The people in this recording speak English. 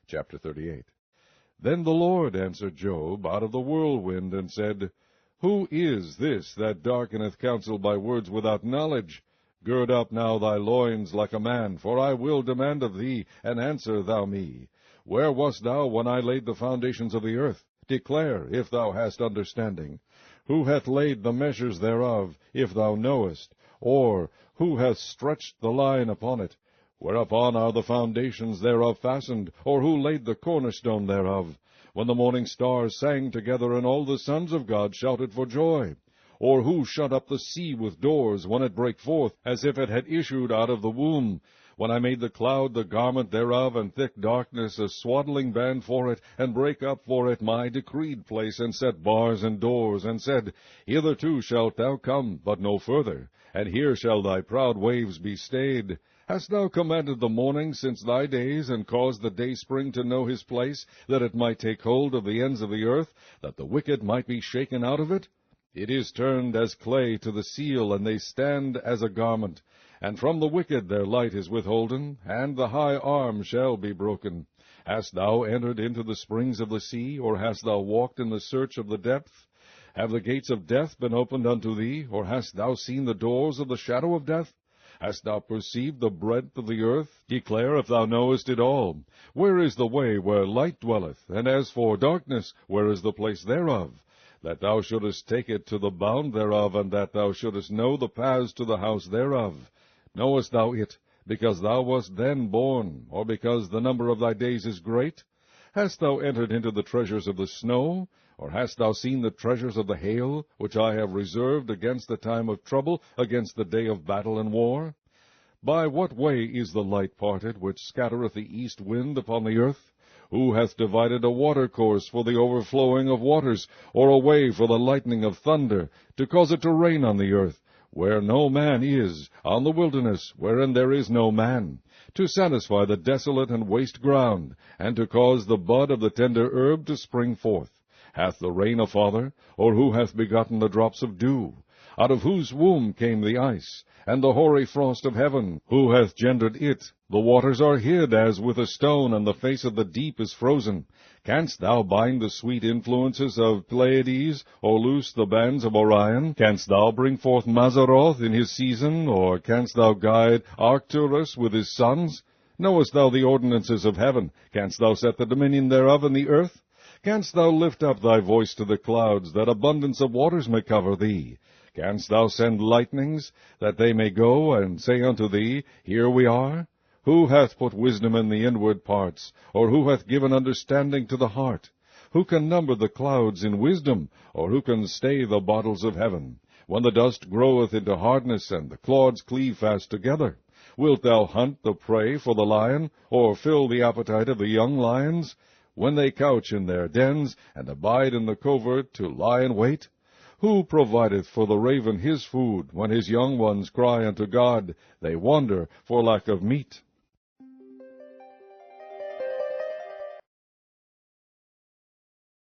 Chapter 38. Then the Lord answered Job out of the whirlwind, and said, Who is this that darkeneth counsel by words without knowledge? Gird up now thy loins like a man, for I will demand of thee, and answer thou me. Where wast thou when I laid the foundations of the earth? Declare, if thou hast understanding. Who hath laid the measures thereof, if thou knowest? Or who hath stretched the line upon it? Whereupon are the foundations thereof fastened? Or who laid the cornerstone thereof? When the morning stars sang together, and all the sons of God shouted for joy? Or who shut up the sea with doors, when it brake forth, as if it had issued out of the womb? When I made the cloud the garment thereof, and thick darkness a swaddling band for it, and brake up for it my decreed place, and set bars and doors, and said, Hitherto shalt thou come, but no further, and here shall thy proud waves be stayed. Hast thou commanded the morning since thy days, and caused the dayspring to know his place, that it might take hold of the ends of the earth, that the wicked might be shaken out of it? It is turned as clay to the seal, and they stand as a garment. And from the wicked their light is withholden, and the high arm shall be broken. Hast thou entered into the springs of the sea, or hast thou walked in the search of the depth? Have the gates of death been opened unto thee, or hast thou seen the doors of the shadow of death? Hast thou perceived the breadth of the earth? Declare if thou knowest it all. Where is the way where light dwelleth? And as for darkness, where is the place thereof? That thou shouldest take it to the bound thereof, and that thou shouldest know the paths to the house thereof. Knowest thou it, because thou wast then born, or because the number of thy days is great? Hast thou entered into the treasures of the snow? Or hast thou seen the treasures of the hail, which I have reserved against the time of trouble, against the day of battle and war? By what way is the light parted, which scattereth the east wind upon the earth? Who hath divided a watercourse for the overflowing of waters, or a way for the lightning of thunder, to cause it to rain on the earth, where no man is, on the wilderness, wherein there is no man, to satisfy the desolate and waste ground, and to cause the bud of the tender herb to spring forth? Hath the rain a father, or who hath begotten the drops of dew? Out of whose womb came the ice, and the hoary frost of heaven? Who hath gendered it? The waters are hid as with a stone, and the face of the deep is frozen. Canst thou bind the sweet influences of Pleiades, or loose the bands of Orion? Canst thou bring forth Mazzaroth in his season, or canst thou guide Arcturus with his sons? Knowest thou the ordinances of heaven? Canst thou set the dominion thereof in the earth? Canst thou lift up thy voice to the clouds, that abundance of waters may cover thee? Canst thou send lightnings, that they may go and say unto thee, Here we are? Who hath put wisdom in the inward parts, or who hath given understanding to the heart? Who can number the clouds in wisdom, or who can stay the bottles of heaven? When the dust groweth into hardness, and the clods cleave fast together, wilt thou hunt the prey for the lion, or fill the appetite of the young lions? When they couch in their dens, and abide in the covert to lie in wait? Who provideth for the raven his food, when his young ones cry unto God? They wander for lack of meat.